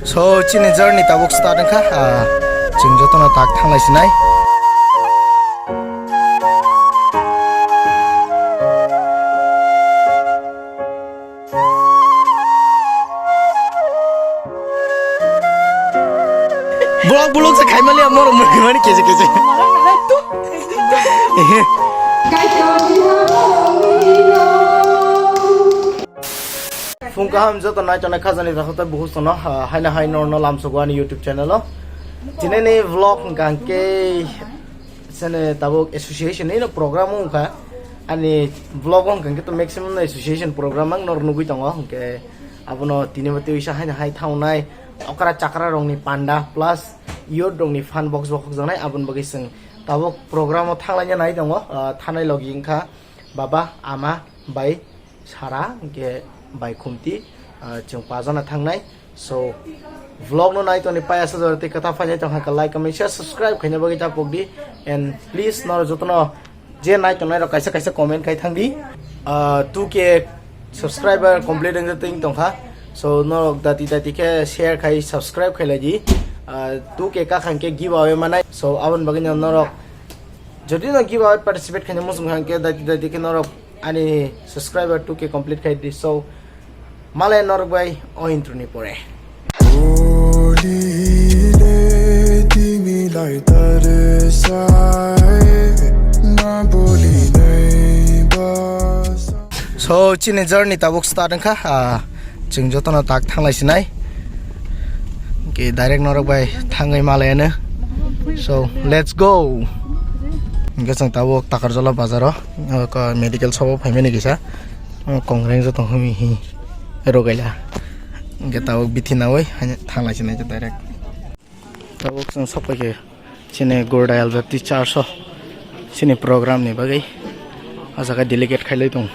So chini journey tabuk start ka ching jotona tak thanglai sinai bulok sa khaimali amor mani keje Fungka ham joto nai chona khajani rakhota बहुत sono haina haino no lamsogwani YouTube channel lo jinene vlog ngangke sene tabuk association ni no program ka ani vlog ngangke to maximum association program ang nor nugui tongo ke abono tinimati isa haina hai thaunai okara chakra rongni panda plus yod rongni fan box janai abon bagi sing tabuk program o thanglanya nai tongo thanai login kha baba ama bai sara ke by Kumti chung pajana thangnai so vlog no nai to ni paya sa jorte kata phanya tong ha like comment share subscribe khaina bagi ta pogdi and please nor jotno je nai to nai ro kaisa comment kai thangdi 2k subscriber complete ang ting tong ha so no dati ke share khai subscribe khai laji 2k ka khangke giveaway manai so abon bagi nor jodi no giveaway participate khaina musung khangke dati ke nor ani subscriber 2k complete khai di so Malay Norway o intro ni pore. So chini journey tabuk start ka ching jotona tak thanglai sinai ke direct Norway thangai Malay na so let's go ngasang tabuk takarjola bazaro ka medical shop phaimeni gisa kongreng jotong humi hi Rogaila kita wak bithi na woi hanya thangla chine je direct tabuk sang sopai ke chine gordal bapti 400 chine program ni bagai asa ka delegate khailai tong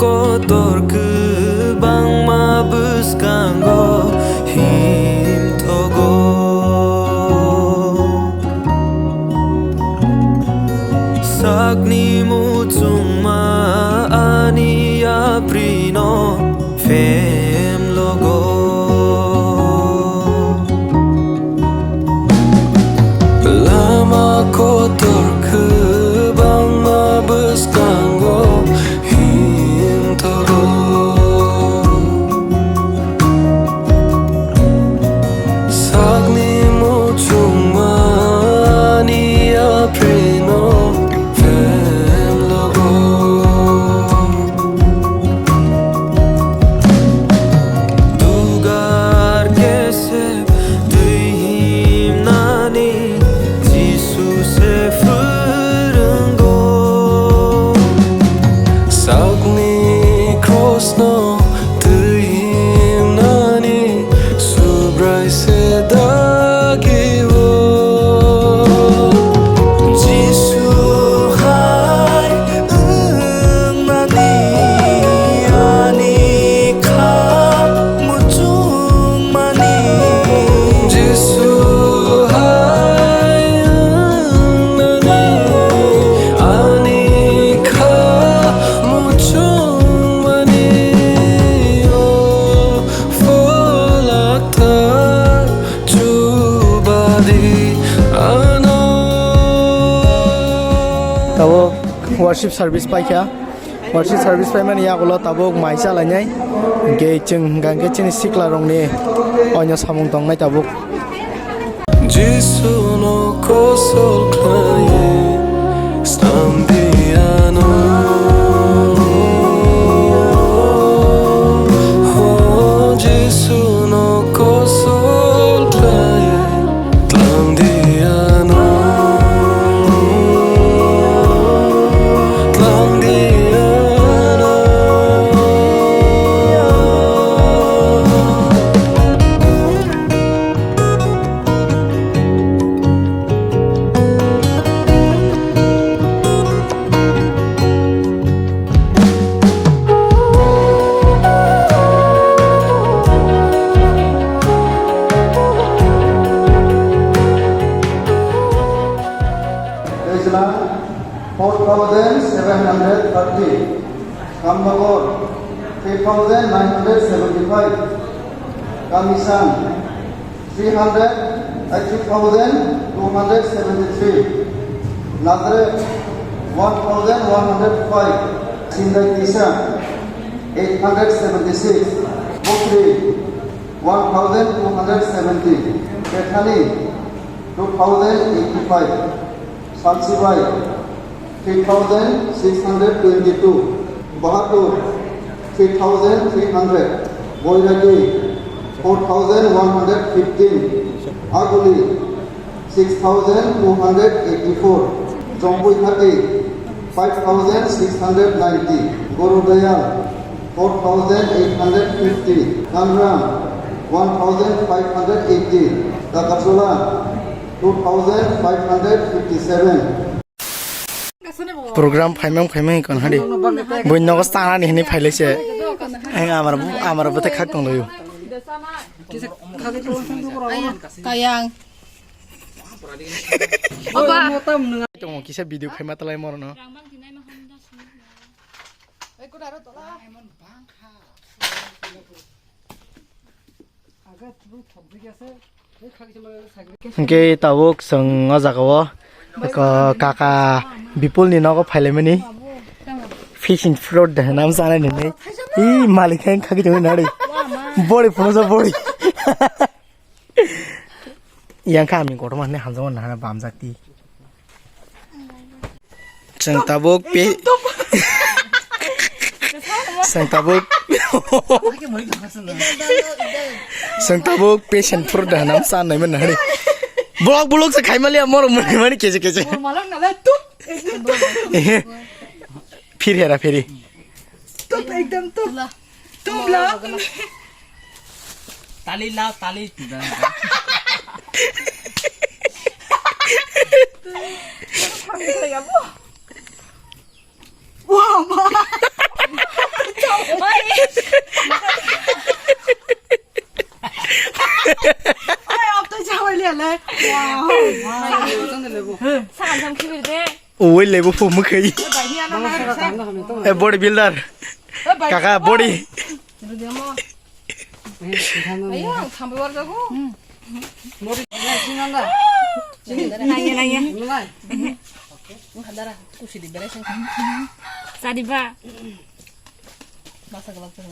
kotor kebang mabes kanggo him togo sakni mucung ma ania prino fem logo lama kotor kebang mabes kanggo him togo sakni mucung ma ania prino fem logo dugar kesep duhim nani jisu se furunggo sakni cross no duhim nani subrai se dagiwo jisu hai nani ani kha mucung mani jisu hai nani ani kha mucung mani o folakta jubadi ano Tabuk worship service paikha worship service pai mani yagulo tabuk maisa lainai ge chung gangge chini sikla rongni onyo samung tongnai tabuk jisu no kosol klaye stambiano jisu no kosol klaye tlamdiano Islam 4,730, Kamnagor 3,975, Kamisan 3,273, Nadrek 1,105, Sindakisa 876, Bukri 1,270, Bethani 2,085, Sansibai 3,622, Bahadur 3,300, Boiragi 4,115, Aguli 6,284, Jombuihati 5,690, Gorudayal 4,850, Namram 1,580, Takasula 2,557. program phaimang kon hadi boinno ko stana ni hini phailese ang amar bote khak tong loyo kayang apa tong kisa video khaima talai morno Oke, tabuk seng ngajakawo kaka bipul ni nogo phaile fishing fruit dah nam sana ni i malik hang khaki jeng nari bori puno sa bori yang kami ko man ne hanjong na bam jakti seng tabuk pe seng tabuk patient fruit dah nam sana man nari bulok se khai malia mor mani keje malam nala tup फिर हेरा फेरी तुप एकदम तुप तुप ला ताली ला ताली Wow, Oi lebu fu mukai. Body builder. Kakak body. Ayo, sampai luar jago. Nanya. Hadara, kusi di beresin. Tadi Pak. Masa gelap tuh.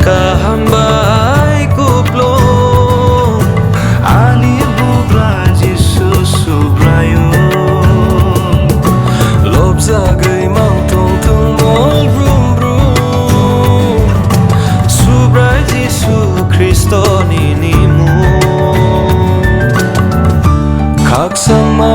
Kahambai kuplong ani bukla Jisu subrayo lobza gai mau tong tong mol brum brum subrai Jisu Kristo ninimu kak sama